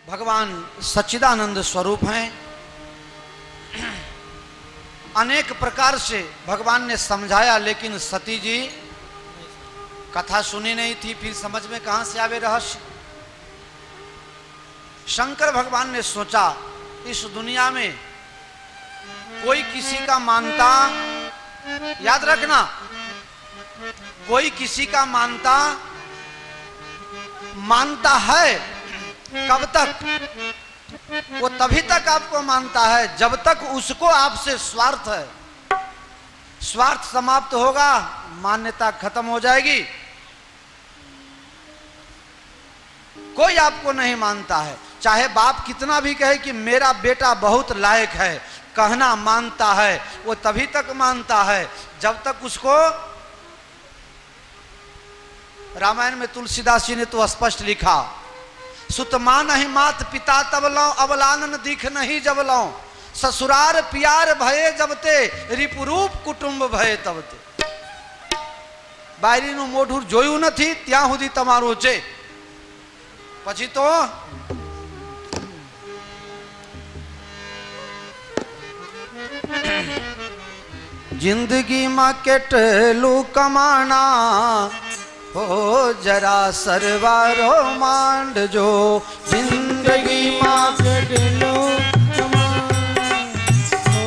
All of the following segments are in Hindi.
भगवान सच्चिदानंद स्वरूप हैं। अनेक प्रकार से भगवान ने समझाया, लेकिन सती जी कथा सुनी नहीं थी, फिर समझ में कहां से आवे रहस्य। शंकर भगवान ने सोचा इस दुनिया में कोई किसी का मानता, याद रखना, कोई किसी का मानता है कब तक? वो तभी तक आपको मानता है जब तक उसको आपसे स्वार्थ है। स्वार्थ समाप्त होगा, मान्यता खत्म हो जाएगी। कोई आपको नहीं मानता है, चाहे बाप कितना भी कहे कि मेरा बेटा बहुत लायक है, कहना मानता है, वो तभी तक मानता है जब तक उसको। रामायण में तुलसीदास जी ने तो स्पष्ट लिखा, सुत मान ही मात पिता तब लौ, अवलानन दिख नहीं जब लौ, ससुरार प्यार भये जबते, रिपुरूप कुटुंब भये तबते। बायरीनु मोढुर जोયું નથી ત્યાં સુધી તમારું છે, પછી તો जिंदगी में કેટલું કમાણા हो जरा सरवारो मांड जो, जिंदगी में કેટલું કમાણા हो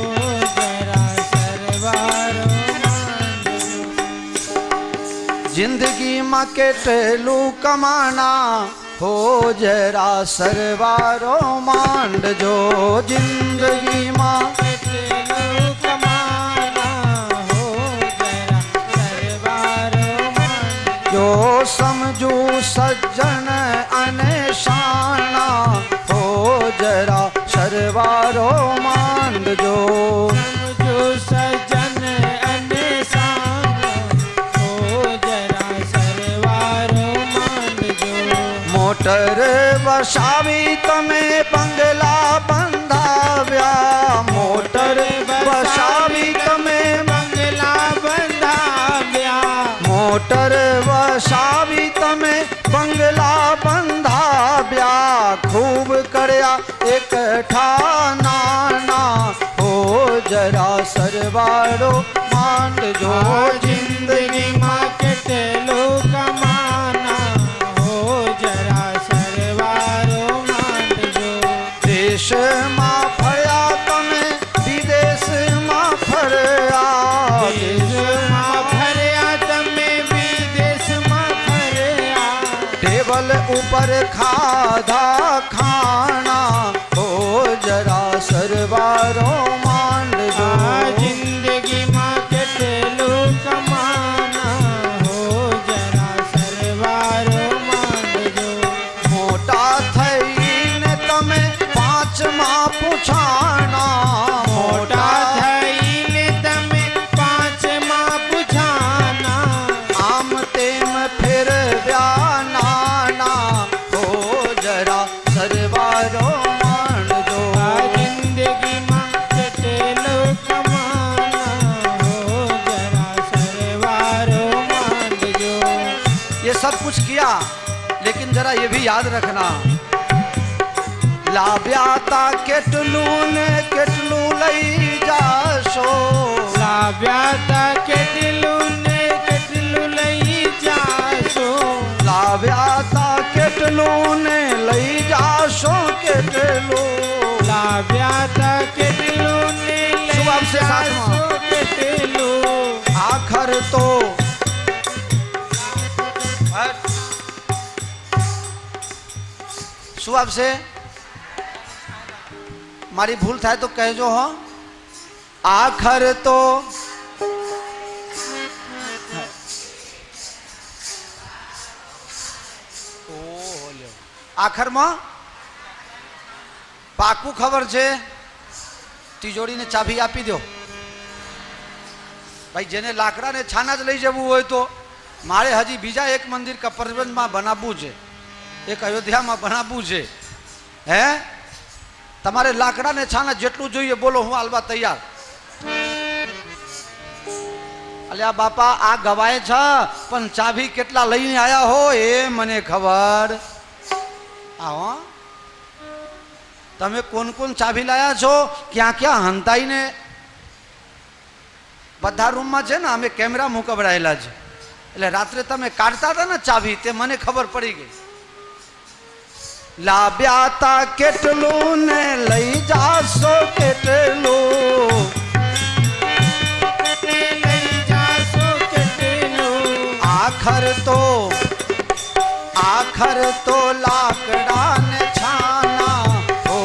जरा सरवारो मांड जो, जिंदगी में કેટલું कमाना हो जरा सरवारो मांड जो, जिंदगी में जो समझू सज्जन अने शाना हो जरा सरवारो मांड जो, समझू सज्जन अने शाना हो जरा सरवारो मांड जो। मोटर वसावी तमे बंगला बंधाव्या, मोटर वसावी तमे बंगला बंधाव्या, मोटर वसावी तमे बंगला बंधाव्या, खूब करया एकठा नाना हो जरा सरवारो मांड जो, जिंदगी में કેટલું कमाना हो जरा सरवारो मांड जो। देश में फर्या तमे विदेश में फर्या, देश में फर्या तमे विदेश में फर्या, टेबल ऊपर खाधा खाना हो जरा सरवारो मांड जो, जिंदगी में કેટલું कमाना हो जरा सरवारो मांड जो। मोटा थईने तमे पांचमा पूछाना, मोटा थईने तमे पांचमा पूछाना, आम तेम फिर व्यानाना हो जरा सरवारो मांड जो, जिंदगी में કેટલું कमाना हो जरा सरवारो मांड जो। ये सब कुछ किया, लेकिन जरा ये भी याद रखना, लाव्याता કેટલું ने કેટલું લઈ જાશો, लाव्याता કેટલું ने કેટલું લઈ જાશો, लाव्याता કેટલું ने લઈ જાશો, કેટલું लाव्याता કેટલું ने લઈ જાશો, કેટલું आखर तो सुबह से मारी भूल था तो कहजो हो, आखर तो आखर में पाकू खबर छे, तिजोरी ने चाबी आपी दो भाई, जेने लाकड़ा ने छाना ज लई जवुं होय तो मारे हजी बीजा एक मंदिर कपरबंद में बनावવું છે, एक अयोध्या में बनावવું છે, હે તમારે લાકડા ને છાના જેટલું જોઈએ બોલો, હું આલવા તૈયાર। અલ્યા બાપા આ ગવાય છે, પણ ચાવી કેટલા લઈને આયા હો એ મને ખબર। आओ તમે કોણ કોણ ચાવી લાયા છો, ક્યાં ક્યાં હંતાઈને? બધા રૂમમાં છે ને અમે કેમેરા મૂકવડાયેલા છે, એટલે રાત્રે તમે કાઢતા હતા ને ચાવી, તે મને ખબર પડી ગઈ. લાવ્યા તા કેટલું ને લઈ જાશો કેટલું, લઈ જાશો કેટલું, આખર તો લાકડા ને છાના, ઓ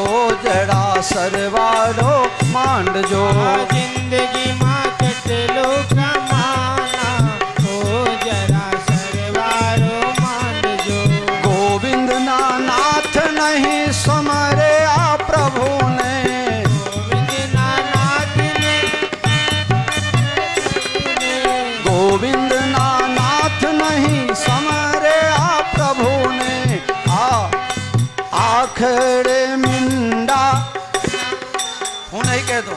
જરા સરવાળો માંડજો. જિંદગીમાં કેટલો કમાના, ઓ જરા સરવાળો માંડજો. ગોવિંદ ના નાથ નહીં સમરે આ પ્રભુને, ગોવિંદના નાથને, ગોવિંદ ના નાથ નહીં સમરે આ પ્રભુને. આખરે મીંડા હું નહીં કહેતો,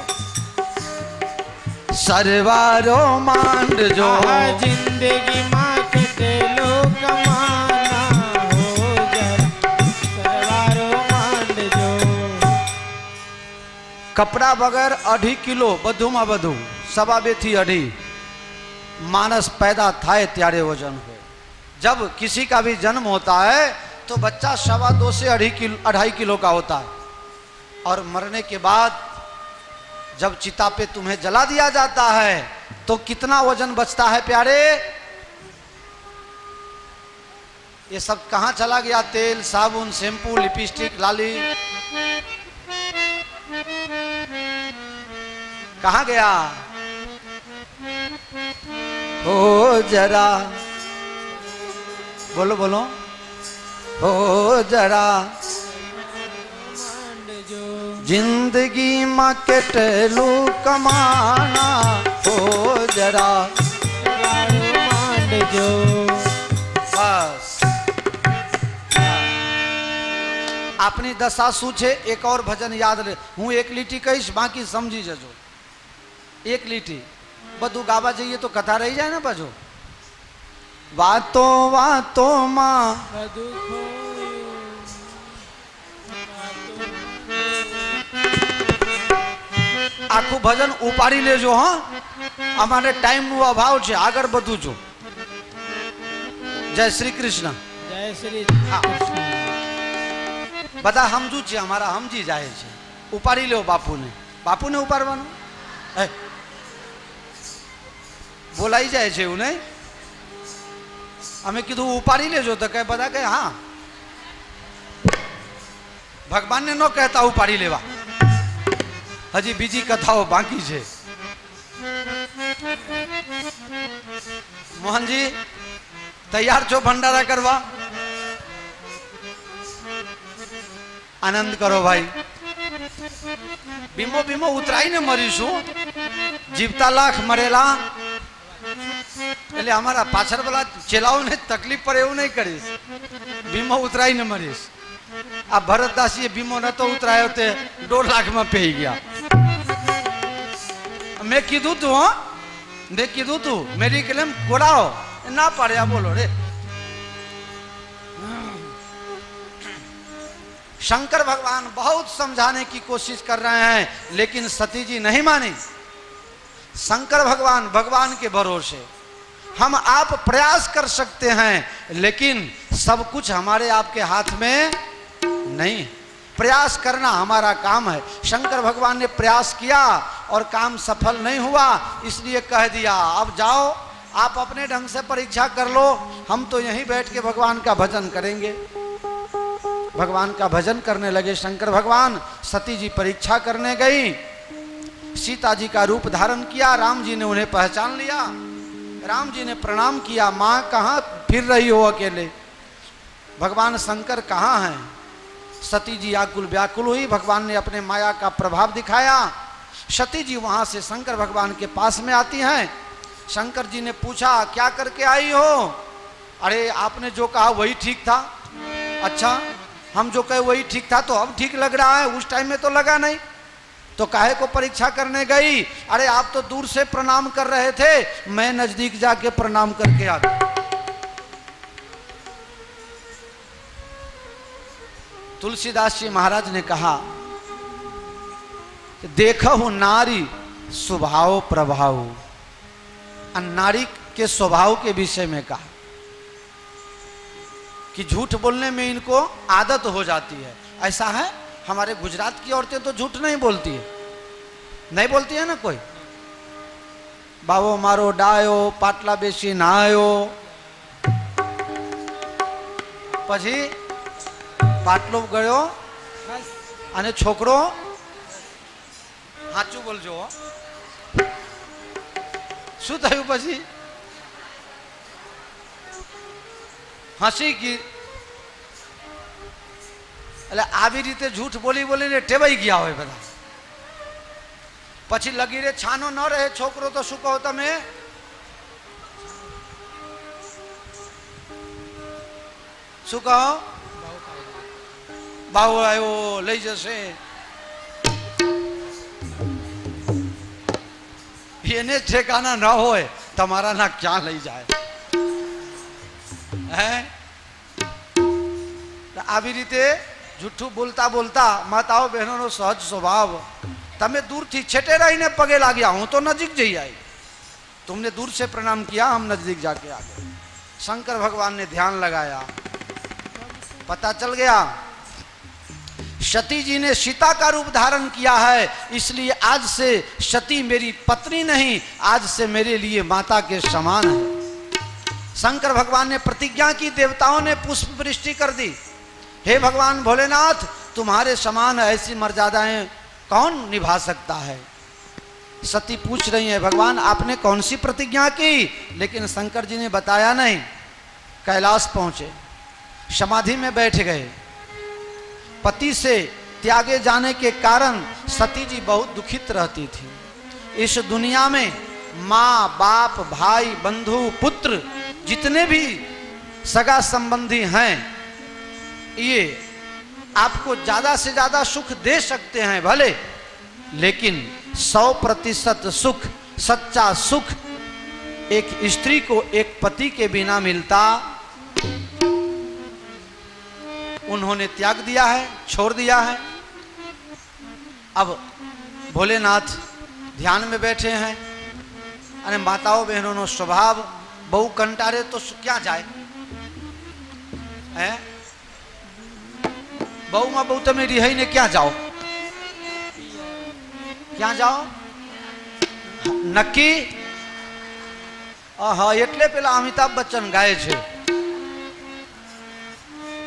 સરવારો માંડજો. જિંદગીમાં કેટલો કમાના, હો જરા સરવાળો માંડજો. કપડા વગર 2.5 કિલો બધુંમાં બધું 2.5 થી 2.5 मानस पैदा थाए त्यारे वजन हो. जब किसी का भी जन्म होता है तो बच्चा 2.25 से 2.5 किलो का होता है, और मरने के बाद जब चिता पे तुम्हें जला दिया जाता है तो कितना वजन बचता है प्यारे? ये सब कहाँ चला गया? तेल, साबुन, शैम्पू, लिपस्टिक, लाली कहाँ गया? हो जरा बोलो बोलो, हो जरा जिंदगी में केटलू कमाना, हो जरा માંડજો. बस આપની દશા શું છે? એક और ભજન યાદ રહે. હું એક લીટી કહીશ, બાકી સમજી જજો. એક લીટી બધું ગાવા જઈએ તો કથા રહી જાય ને પાછો. વાતો વાતોમાં બધું ખોયું, આખું ભજન ઉપાડી લેજો. હા, અમારે ટાઈમનો અભાવ છે, આગળ બધું જો. જય શ્રી કૃષ્ણ. જય શ્રી હા. બધા સમજુ છે, અમારા સમજી જાય છે. ઉપાડી લ્યો બાપુને. બાપુને ઉપાડવાનું બોલાઈ જાય છે એવું નહીં. અમે કીધું ઉપાડી લેજો તો કઈ બધા કહે હા. ભગવાનને ન કહેતા ઉપાડી લેવા. હજી બીજી કથાઓ બાકી છે. મોહનજી તૈયાર છો ભંડારા કરવા? આનંદ કરો ભાઈ. બીમો બીમો ઉતરાઈને મરીશું. જીવતા લાખ મરેલા. એટલે અમારા પાછળ પેલા ચેલાઓને તકલીફ પડે એવું નહીં કરીશ. બીમો ઉતરાઈને મરીશ. આ ભરતદાસીએ બીમો નતો ઉતરાયો તે 1.5 લાખમાં પેઈ ગયા. મેં કીધું તું, હો મેં કીધું તું મેરી ક્લેમ કોરાઓ, ના પાડ્યા. બોલો રે. शंकर भगवान बहुत समझाने की कोशिश कर रहे हैं, लेकिन सती जी नहीं मानी. शंकर भगवान भगवान के भरोसे. हम आप प्रयास कर सकते हैं, लेकिन सब कुछ हमारे आपके हाथ में नहीं. प्रयास करना हमारा काम है. शंकर भगवान ने प्रयास किया और काम सफल नहीं हुआ, इसलिए कह दिया अब जाओ आप अपने ढंग से परीक्षा कर लो, हम तो यहीं बैठ के भगवान का भजन करेंगे. भगवान का भजन करने लगे शंकर भगवान. सती जी परीक्षा करने गई. सीता जी का रूप धारण किया. राम जी ने उन्हें पहचान लिया. राम जी ने प्रणाम किया. माँ कहाँ फिर रही हो अकेले? भगवान शंकर कहाँ हैं? सती जी आकुल व्याकुल हुई. भगवान ने अपने माया का प्रभाव दिखाया. सती जी वहां से शंकर भगवान के पास में आती हैं. शंकर जी ने पूछा क्या करके आई हो? अरे आपने जो कहा वही ठीक था. अच्छा, हम जो कहे वही ठीक था तो अब ठीक लग रहा है, उस टाइम में तो लगा नहीं. तो काहे को परीक्षा करने गई? अरे आप तो दूर से प्रणाम कर रहे थे, मैं नजदीक जाके प्रणाम करके आ गई. तुलसीदास जी महाराज ने कहा कि देखो नारी स्वभाव प्रभाव, नारी के स्वभाव के विषय में कहा कि झूठ बोलने में इनको आदत हो जाती है। ऐसा है, हमारे गुजरात की औरतें तो झूठ नहीं बोलती है, नहीं बोलती है ना कोई। बाबो मारो डायो पाटला बेसी नायो, પછી પાટલો ગયો અને છોકરો સાચું બોલજો શું થયું પછી હસી ગઈ એટલે આવી રીતે झूठ બોલી બોલીને ટેવાઈ ગયા હોય બધા। પછી લગી રે છાનો ન રહે છોકરો તો શું કહો તમે? શું કહો? બાવો આવ્યો લઈ જશે, એને ઠેકાના ન હોય તમારા ના ક્યાં લઈ જાય હે? આવી રીતે જૂઠું બોલતા બોલતા માતાઓ બહેનોનો સહજ સ્વભાવ, તમે दूरથી छेटे रहीने पगे लाग्या, हूँ तो नजीक जई आई, तुमने दूर से प्रणाम किया, हम नजदीक जाके आ गए। शंकर भगवान ने ध्यान लगाया, पता चल गया सती जी ने सीता का रूप धारण किया है, इसलिए आज से सती मेरी पत्नी नहीं, आज से मेरे लिए माता के समान है। शंकर भगवान ने प्रतिज्ञा की, देवताओं ने पुष्प वृष्टि कर दी। हे भगवान भोलेनाथ, तुम्हारे समान ऐसी मर्यादाएं कौन निभा सकता है? सती पूछ रही है, भगवान आपने कौन सी प्रतिज्ञा की? लेकिन शंकर जी ने बताया नहीं। कैलाश पहुंचे, समाधि में बैठ गए। पति से त्यागे जाने के कारण सती जी बहुत दुखित रहती थी। इस दुनिया में माँ बाप भाई बंधु पुत्र जितने भी सगा संबंधी हैं, ये आपको ज्यादा से ज्यादा सुख दे सकते हैं भले, लेकिन 100% सुख, सच्चा सुख एक स्त्री को एक पति के बिना मिलता। उन्होंने त्याग दिया है, छोड़ दिया है। अब भोलेनाथ ध्यान में बैठे हैं અને માતાઓ બહેનોનો સ્વભાવ બહુ કંટાળે તો ક્યાં જાય હે? બહુમાં બહુ તમે રિહાઈને ક્યાં જાઓ? ક્યાં જાઓ? નક્કી? હા, એટલે પેલા અમિતાભ બચ્ચન ગાય છે,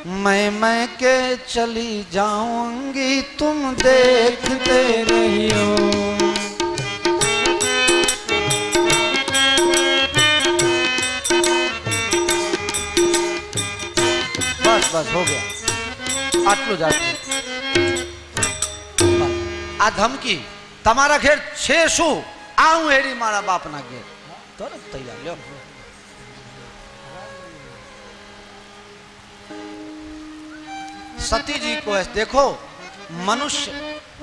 मैं के चली जाऊंगी तुम देखते रहियो। बस बस हो गया, आटलू जाटलू। आ धमकी तमारा घेर छे शू आऊं हेरी मारा बाप ना घेर तुरंत तैयार लो। सती जी को देखो, मनुष्य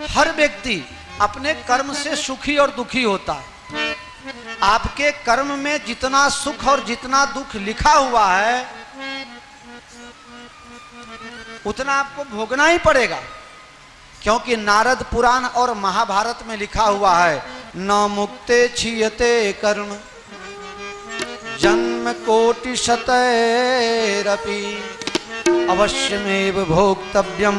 हर व्यक्ति अपने कर्म से सुखी और दुखी होता है। आपके कर्म में जितना सुख और जितना दुख लिखा हुआ है उतना आपको भोगना ही पड़ेगा, क्योंकि नारद पुराण और महाभारत में लिखा हुआ है, न मुक्ते छियते कर्म जन्म कोटि शतैरपि अवश्यमेव भोक्तव्यम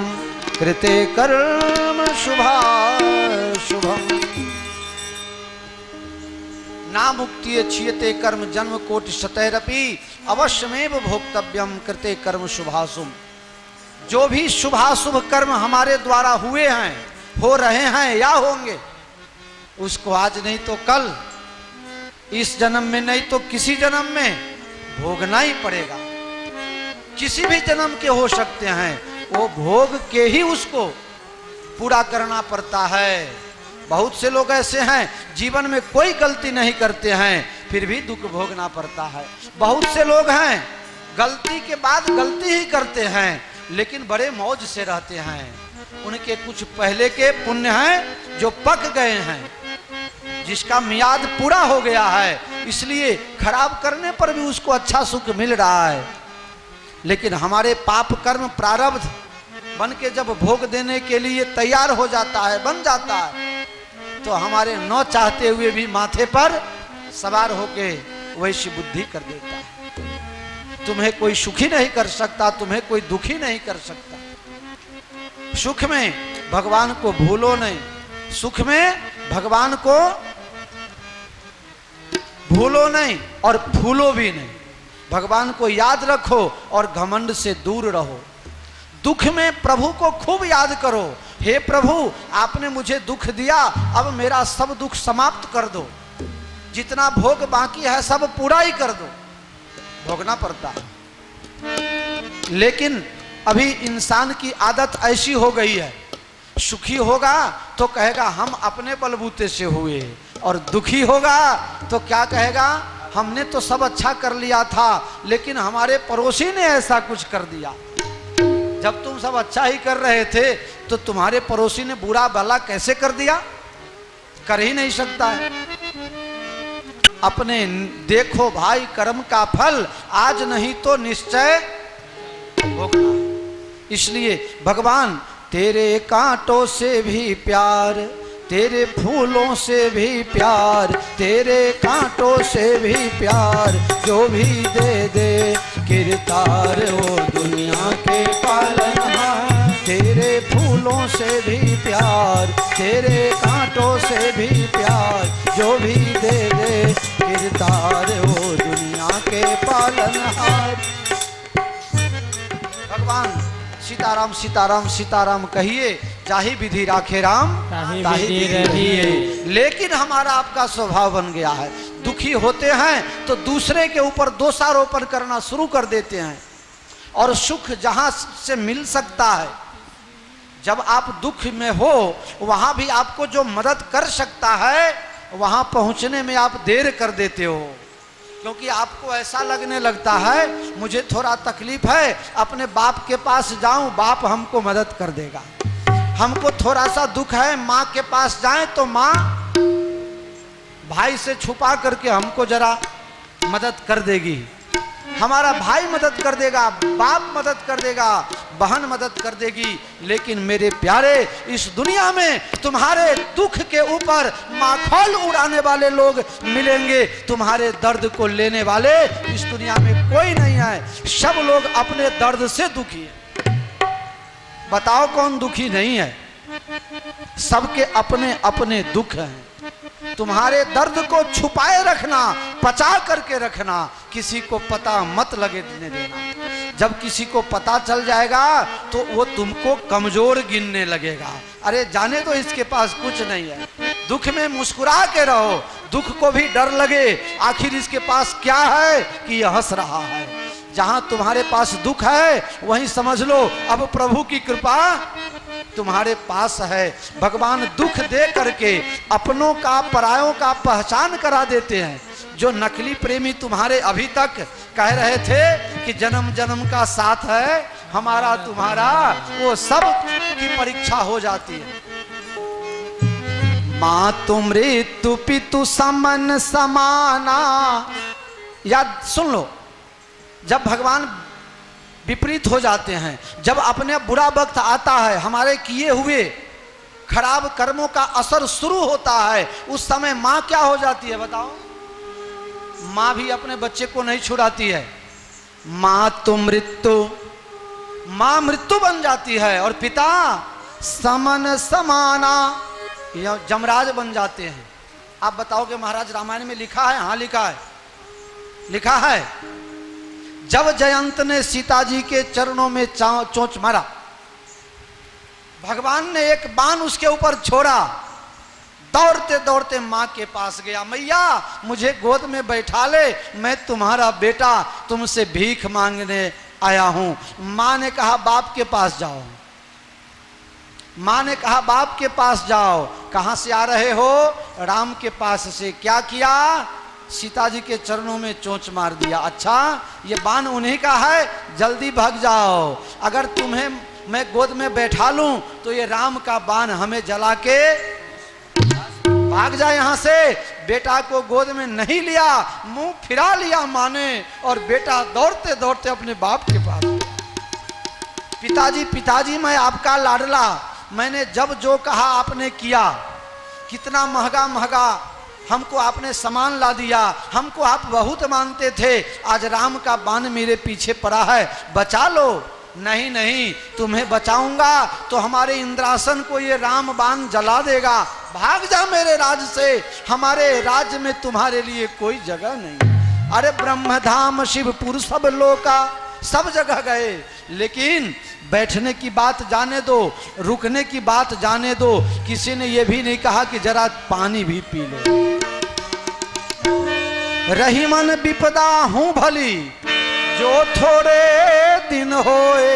कृते कर्म शुभाशुभम। ना मुक्ति छियते कर्म जन्म कोटि शतैरपि अवश्यमेव भोक्तव्यम कृते कर्म शुभाशुभ। जो भी शुभाशुभ कर्म हमारे द्वारा हुए हैं, हो रहे हैं या होंगे, उसको आज नहीं तो कल, इस जन्म में नहीं तो किसी जन्म में भोगना ही पड़ेगा। किसी भी जन्म के हो सकते हैं, वो भोग के ही उसको पूरा करना पड़ता है। बहुत से लोग ऐसे हैं जीवन में कोई गलती नहीं करते हैं फिर भी दुख भोगना पड़ता है। बहुत से लोग हैं गलती के बाद गलती ही करते हैं लेकिन बड़े मौज से रहते हैं। उनके कुछ पहले के पुण्य हैं जो पक गए हैं, जिसका मियाद पूरा हो गया है, इसलिए खराब करने पर भी उसको अच्छा सुख मिल रहा है। लेकिन हमारे पाप कर्म प्रारब्ध बन के जब भोग देने के लिए तैयार हो जाता है, बन जाता है, तो हमारे न चाहते हुए भी माथे पर सवार होके वैसी बुद्धि कर देता है। तुम्हें कोई सुखी नहीं कर सकता, तुम्हें कोई दुखी नहीं कर सकता। सुख में भगवान को भूलो नहीं, सुख में भगवान को भूलो नहीं और भूलो भी नहीं। भगवान को याद रखो और घमंड से दूर रहो। दुख में प्रभु को खूब याद करो, हे प्रभु आपने मुझे दुख दिया, अब मेरा सब दुख समाप्त कर दो, जितना भोग बाकी है सब पूरा ही कर दो। भोगना पड़ता है, लेकिन अभी इंसान की आदत ऐसी हो गई है, सुखी होगा तो कहेगा हम अपने बलबूते से हुए, और दुखी होगा तो क्या कहेगा, हमने तो सब अच्छा कर लिया था लेकिन हमारे पड़ोसी ने ऐसा कुछ कर दिया। जब तुम सब अच्छा ही कर रहे थे तो तुम्हारे पड़ोसी ने बुरा भला कैसे कर दिया, कर ही नहीं सकता है। अपने देखो भाई कर्म का फल, आज नहीं तो निश्चय भोगना। इसलिए भगवान तेरे कांटों से भी प्यार, तेरे फूलों से भी प्यार, तेरे कांटों से भी प्यार, जो भी दे दे किरतार वो दुनिया के पालनहार। तेरे फूलों से भी प्यार, तेरे कांटों से भी प्यार, जो भी दे दे किरतार वो दुनिया के पालनहार। भगवान सीताराम सीताराम सीताराम कहिए, जाहि विधि राखे राम ताहि विधि रहिए। लेकिन हमारा आपका स्वभाव बन गया है, दुखी होते हैं तो दूसरे के ऊपर दोषारोपण करना शुरू कर देते हैं, और सुख जहां से मिल सकता है, जब आप दुख में हो वहां भी आपको जो मदद कर सकता है वहां पहुंचने में आप देर कर देते हो, क्योंकि आपको ऐसा लगने लगता है मुझे थोड़ा तकलीफ है, अपने बाप के पास जाऊं, बाप हमको मदद कर देगा। हमको थोड़ा सा दुख है, माँ के पास जाएं तो माँ भाई से छुपा करके हमको जरा मदद कर देगी, हमारा भाई मदद कर देगा, बाप मदद कर देगा, बहन मदद कर देगी। लेकिन मेरे प्यारे, इस दुनिया में तुम्हारे दुख के ऊपर माखौल उड़ाने वाले लोग मिलेंगे, तुम्हारे दर्द को लेने वाले इस दुनिया में कोई नहीं है। सब लोग अपने दर्द से दुखी हैं। बताओ कौन दुखी नहीं है? सबके अपने अपने दुख हैं। तुम्हारे दर्द को छुपाए रखना, पचा करके रखना, किसी को पता मत लगने देना। जब किसी को पता चल जाएगा तो वो तुमको कमजोर गिनने लगेगा। अरे जाने तो इसके पास कुछ नहीं है। दुख में मुस्कुरा के रहो, दुख को भी डर लगे आखिर इसके पास क्या है कि यह हंस रहा है। जहां तुम्हारे पास दुख है वहीं समझ लो अब प्रभु की कृपा तुम्हारे पास है। भगवान दुख दे करके अपनों का परायों का पहचान करा देते हैं। जो नकली प्रेमी तुम्हारे अभी तक कह रहे थे कि जन्म जन्म का साथ है हमारा तुम्हारा, वो सब की परीक्षा हो जाती है। मातु मृत्यु पितु समन समाना, याद सुन लो, जब भगवान विपरीत हो जाते हैं, जब अपने बुरा वक्त आता है, हमारे किए हुए खराब कर्मों का असर शुरू होता है, उस समय माँ क्या हो जाती है बताओ? माँ भी अपने बच्चे को नहीं छुड़ाती है। माँ तो मृत्यु, माँ मृत्यु बन जाती है, और पिता समन समाना, यह जमराज बन जाते हैं। आप बताओगे महाराज रामायण में लिखा है? हाँ लिखा है, लिखा है। जब जयंत ने सीता जी के चरणों में चोंच मारा, भगवान ने एक बाण उसके ऊपर छोड़ा, दौड़ते दौड़ते माँ के पास गया, मैया मुझे गोद में बैठा ले, मैं तुम्हारा बेटा तुमसे भीख मांगने आया हूं। माँ ने कहा बाप के पास जाओ, माँ ने कहा बाप के पास जाओ। कहां से आ रहे हो? राम के पास से। क्या किया? सीता जी के चरणों में चोंच मार दिया। अच्छा ये बाण उन्हीं का है, जल्दी भाग जाओ। अगर तुम्हें मैं गोद में बैठा लूं तो ये राम का बाण हमें जला के भाग जाए यहां से। बेटा को गोद में नहीं लिया, मुंह फिरा लिया माँ ने, और बेटा दौड़ते दौड़ते अपने बाप के पास। पिताजी पिताजी मैं आपका लाडला, मैंने जब जो कहा आपने किया, कितना महंगा महंगा हमको आपने सामान ला दिया, हमको आप बहुत मानते थे, आज राम का बाण मेरे पीछे पड़ा है, बचा लो। नहीं नहीं, तुम्हें बचाऊंगा तो हमारे इंद्रासन को ये राम बाण जला देगा, भाग जा मेरे राज से, हमारे राज्य में तुम्हारे लिए कोई जगह नहीं। अरे ब्रह्मधाम शिवपुर सब लोका, सब जगह गए, लेकिन बैठने की बात जाने दो, रुकने की बात जाने दो, किसी ने यह भी नहीं कहा कि जरा पानी भी पी लो। रही मन विपदा हूं भली, जो थोड़े दिन होए,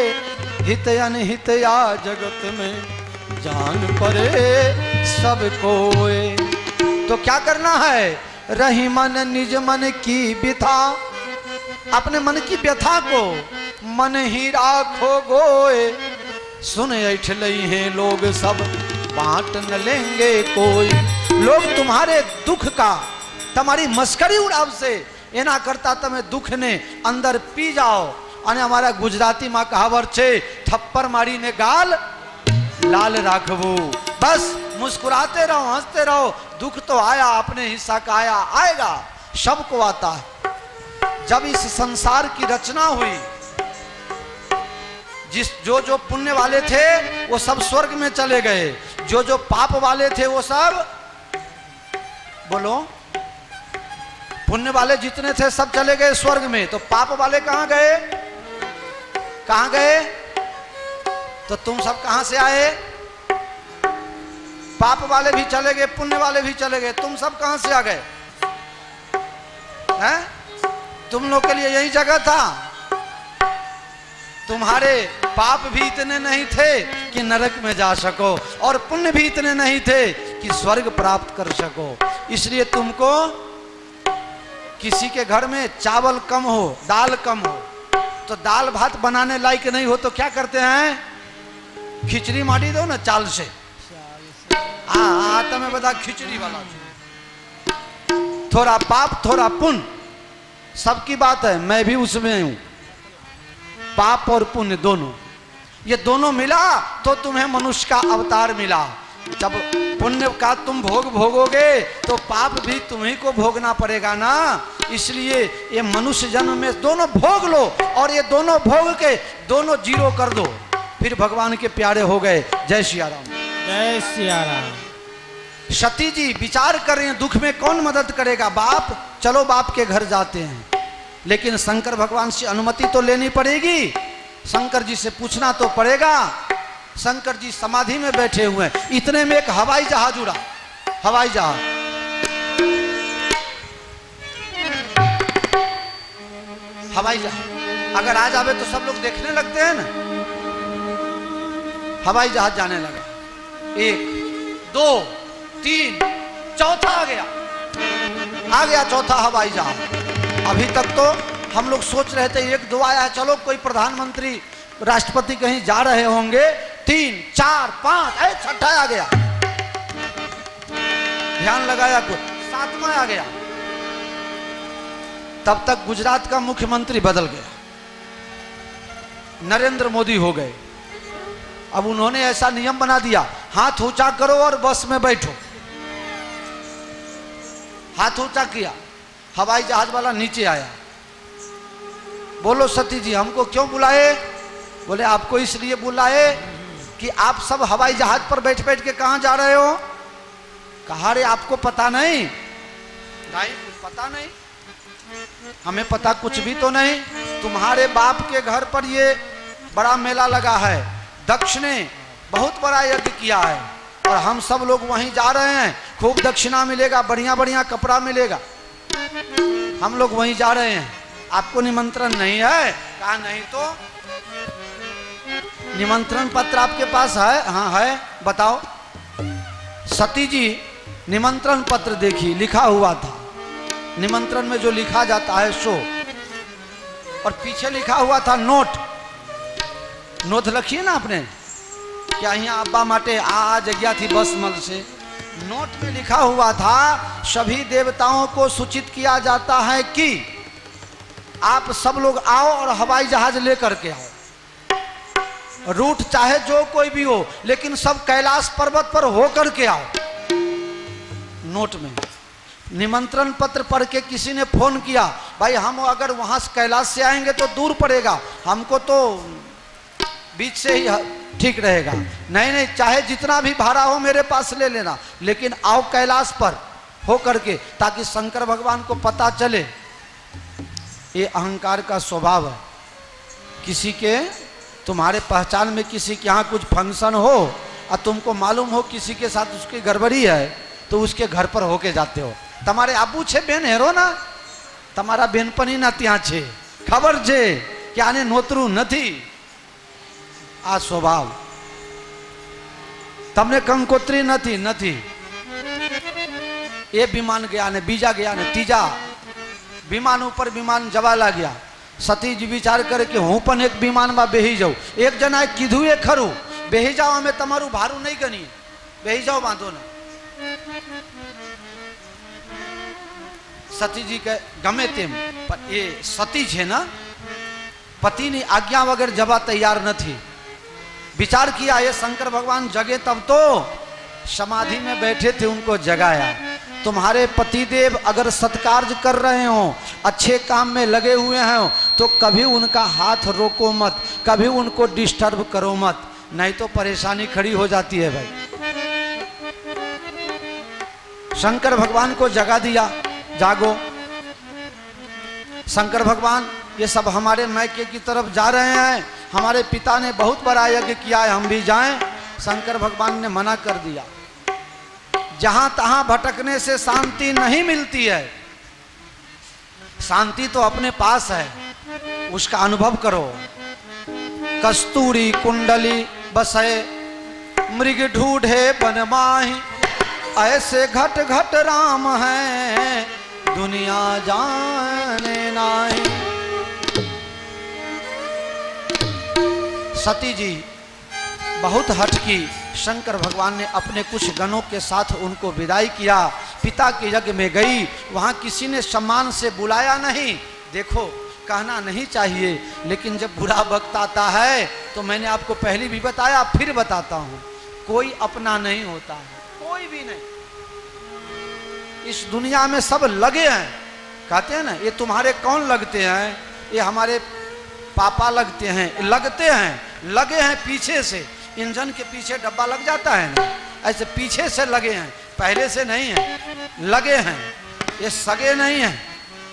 हित अनहित या जगत में जान पड़े सब कोए। तो क्या करना है? रही मन निज मन की व्यथा, अपने मन की व्यथा को मन ही राखो गोए, सुन ऐठ लई हैं लोग सब, बांट न लेंगे कोई। लोग तुम्हारे दुख का, तुम्हारी मस्करी उड़ाव से एना करता तमे दुख ने अंदर पी जाओ। અને અમારા ગુજરાતીમાં કહાવત છે, થપ્પર મારીને ગાલ लाल राखवो। बस मुस्कुराते रहो, हंसते रहो, दुख तो आया, अपने हिस्सा का आया, आएगा, सबको आता है। जब इस संसार की रचना हुई, जो पुण्य वाले थे वो सब स्वर्ग में चले गए, जो पाप वाले थे वो सब, बोलो, पुण्य वाले जितने थे सब चले गए स्वर्ग में, तो पाप वाले कहां गए? कहां गए? तो तुम सब कहां से आए? पाप वाले भी चले गए, पुण्य वाले भी चले गए, तुम सब कहां से आ गए? हैं? तुम लोग के लिए यही जगह था। तुम्हारे पाप भी इतने नहीं थे कि नरक में जा सको, और पुण्य भी इतने नहीं थे कि स्वर्ग प्राप्त कर सको। इसलिए तुमको किसी के घर में चावल कम हो, दाल कम हो, तो दाल भात बनाने लायक नहीं हो तो क्या करते हैं? खिचड़ी माटी दो ना चाल से। हाँ, तुम्हें बता, खिचड़ी वाला थोड़ा पाप थोड़ा पुण्य, सबकी बात है, मैं भी उसमें हूं। पाप और पुण्य दोनों, ये दोनों मिला तो तुम्हें मनुष्य का अवतार मिला। जब पुण्य का तुम भोग भोगोगे तो पाप भी तुम्ही को भोगना पड़ेगा ना। इसलिए ये मनुष्य जन्म में दोनों भोग लो, और ये दोनों भोग के दोनों जीरो कर दो, फिर भगवान के प्यारे हो गए। जय सिया राम। जय सिया राम। सती जी विचार कर रहे हैं, दुख में कौन मदद करेगा? बाप, चलो बाप के घर जाते हैं, लेकिन शंकर भगवान से अनुमति तो लेनी पड़ेगी, शंकर जी से पूछना तो पड़ेगा। शंकर जी समाधि में बैठे हुए हैं, इतने में एक हवाई जहाज उड़ा, हवाई जहाज। हवाई जहाज अगर आ जावे तो सब लोग देखने लगते हैं ना। हवाई जहाज जाने लगा, 1 2 3 चौथा आ गया चौथा हवाई जहाज। अभी तक तो हम लोग सोच रहे थे 1 2 आया है, चलो कोई प्रधानमंत्री राष्ट्रपति कहीं जा रहे होंगे, 3 4 5 अरे छठा आ गया, ध्यान लगाया, कुछ 7वां आ गया। तब तक गुजरात का मुख्यमंत्री बदल गया, नरेंद्र मोदी हो गए। अब उन्होंने ऐसा नियम बना दिया, हाथ ऊंचा करो और बस में बैठो। हाथ ऊंचा किया, हवाई जहाज वाला नीचे आया। बोलो सती जी, हमको क्यों बुलाए? बोले आपको इसलिए बुलाए कि आप सब हवाई जहाज पर बैठ बैठ के कहां जा रहे हो? कहा रे आपको पता नहीं? नहीं, कुछ पता नहीं, हमें पता कुछ भी तो नहीं। तुम्हारे बाप के घर पर ये बड़ा मेला लगा है, दक्ष ने बहुत बड़ा यज्ञ किया है, और हम सब लोग वहीं जा रहे हैं, खूब दक्षिणा मिलेगा, बढ़िया बढ़िया कपड़ा मिलेगा, हम लोग वहीं जा रहे हैं, आपको निमंत्रण नहीं है? कहा नहीं तो निमंत्रण पत्र आपके पास है? हाँ है, बताओ। सती जी निमंत्रण पत्र देखी, लिखा हुआ था, निमंत्रण में जो लिखा जाता है सो, और पीछे लिखा हुआ था नोट। नोट रखिए ना आपने, क्या यहाँ अब्बा माटे आ जगह थी बस मल से। नोट में लिखा हुआ था, सभी देवताओं को सूचित किया जाता है कि आप सब लोग आओ और हवाई जहाज लेकर के आओ। रूट चाहे जो कोई भी हो, लेकिन सब कैलाश पर्वत पर होकर के आओ। नोट में निमंत्रण पत्र पढ़ के किसी ने फोन किया, भाई हम अगर वहां से कैलाश से आएंगे तो दूर पड़ेगा, हमको तो बीच से ही ठीक रहेगा। नहीं नहीं, चाहे जितना भी भाड़ा हो मेरे पास ले लेना, लेकिन आओ कैलाश पर हो करके, ताकि शंकर भगवान को पता चले। ये अहंकार का स्वभाव है। किसी के तुम्हारे पहचान में किसी के यहाँ कुछ फंक्शन हो और तुमको मालूम हो किसी के साथ उसकी गड़बड़ी है, तो उसके घर पर होके जाते हो। તમારે આબુ છે બેન હેરો ના, તમારા બેનપણી ના ત્યાં છે, ખબર છે કે આને નોતરું નથી। આ સ્વભાવ તમને કંકોત્રી નથી નથી। એ વિમાન ગયા ને બીજા ગયા ને ત્રીજા વિમાન ઉપર વિમાન જવા લાગ્યા। સતીજી વિચાર કરે કે હું પણ એક વિમાનમાં બેહી જાઉં। એક જણાએ કીધું એ ખરું, બેહી જાઓ, અમે તમારું ભાડું નહીં ગણીએ, બેહી જાઓ, વાંધો નહીં। સતીજી કે ગમે તેમ, પણ એ સતી છે ને, પતિની આજ્ઞા વગર જવા તૈયાર નથી। विचार किया ये शंकर भगवान जगे तब तो समाधि में बैठे थे, उनको जगाया। तुम्हारे पतिदेव अगर सत्कार्य कर रहे हो, अच्छे काम में लगे हुए हैं, तो कभी उनका हाथ रोको मत, कभी उनको डिस्टर्ब करो मत, नहीं तो परेशानी खड़ी हो जाती है भाई। शंकर भगवान को जगा दिया, जागो। शंकर भगवान ये सब हमारे मैके की तरफ जा रहे हैं, हमारे पिता ने बहुत बड़ा यज्ञ किया है, हम भी जाएं। शंकर भगवान ने मना कर दिया। जहां तहां भटकने से शांति नहीं मिलती है, शांति तो अपने पास है, उसका अनुभव करो। कस्तूरी कुंडली बसे मृग ढूढ़े बन माही, ऐसे घट घट राम है दुनिया जाने नाही। सती जी बहुत हट की। शंकर भगवान ने अपने कुछ गणों के साथ उनको विदाई किया। पिता के यज्ञ में गई, वहां किसी ने सम्मान से बुलाया नहीं। देखो, कहना नहीं चाहिए, लेकिन जब बुरा वक्त आता है तो मैंने आपको पहले भी बताया, फिर बताता हूं, कोई अपना नहीं होता है, कोई भी नहीं। इस दुनिया में सब लगे हैं। कहते हैं ना, ये तुम्हारे कौन लगते हैं, ये हमारे पापा लगते हैं, लगते हैं, लगे हैं पीछे से। इंजन के पीछे डब्बा लग जाता है ना, ऐसे पीछे से लगे हैं, पहले से नहीं है, लगे हैं। ये सगे नहीं हैं,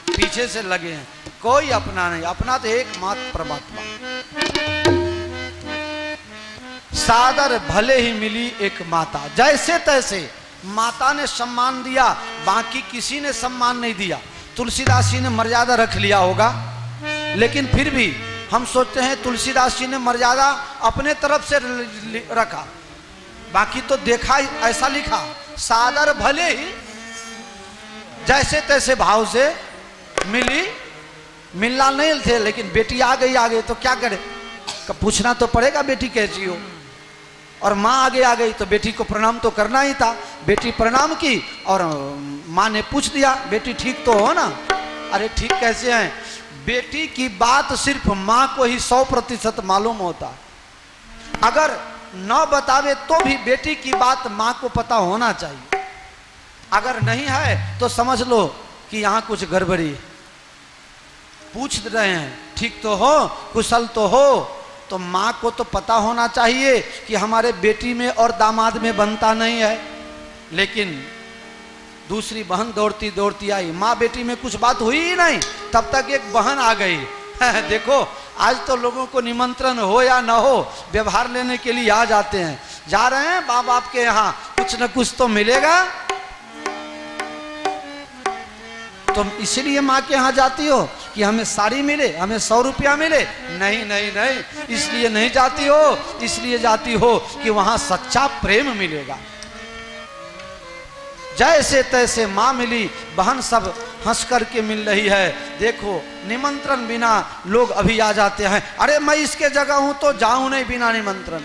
पीछे से लगे हैं। कोई अपना नहीं, अपना तो एकमात्र परमात्मा। सादर भले ही मिली एक माता, जैसे तैसे माता ने सम्मान दिया, बाकी किसी ने सम्मान नहीं दिया। तुलसीदास जी ने मर्यादा रख लिया होगा, लेकिन फिर भी हम सोचते हैं तुलसीदास जी ने मर्यादा अपने तरफ से रखा, बाकी तो देखा ऐसा लिखा, सादर भले ही जैसे तैसे भाव से मिली। मिलना नहीं थे, लेकिन बेटी आ गई तो क्या करे, पूछना तो पड़ेगा बेटी कैसी हो। और माँ आगे आ गई तो बेटी को प्रणाम तो करना ही था। बेटी प्रणाम की और माँ ने पूछ दिया, बेटी ठीक तो हो ना? अरे ठीक कैसे हैं? बेटी की बात सिर्फ माँ को ही 100% मालूम होता। अगर न बतावे तो भी बेटी की बात माँ को पता होना चाहिए। अगर नहीं है तो समझ लो कि यहाँ कुछ गड़बड़ी है। पूछ रहे हैं ठीक तो हो, कुशल तो हो, तो माँ को तो पता होना चाहिए कि हमारे बेटी में और दामाद में बनता नहीं है। लेकिन दूसरी बहन दौड़ती दौड़ती आई, माँ बेटी में कुछ बात हुई ही नहीं, तब तक एक बहन आ गई। देखो, आज तो लोगों को निमंत्रण हो या न हो, व्यवहार लेने के लिए आ जाते हैं। जा रहे हैं बाप बाप के यहाँ, कुछ न कुछ तो मिलेगा। तुम इसलिए माँ के यहाँ जाती हो कि हमें साड़ी मिले, हमें 100 रुपया मिले? नहीं नहीं नहीं, इसलिए नहीं जाती हो, इसलिए जाती हो कि वहां सच्चा प्रेम मिलेगा। जैसे तैसे माँ मिली, बहन सब हंस करके मिल रही है। देखो, निमंत्रण बिना लोग अभी आ जाते हैं। अरे मैं इसके जगह हूं तो जाऊं नहीं बिना निमंत्रण।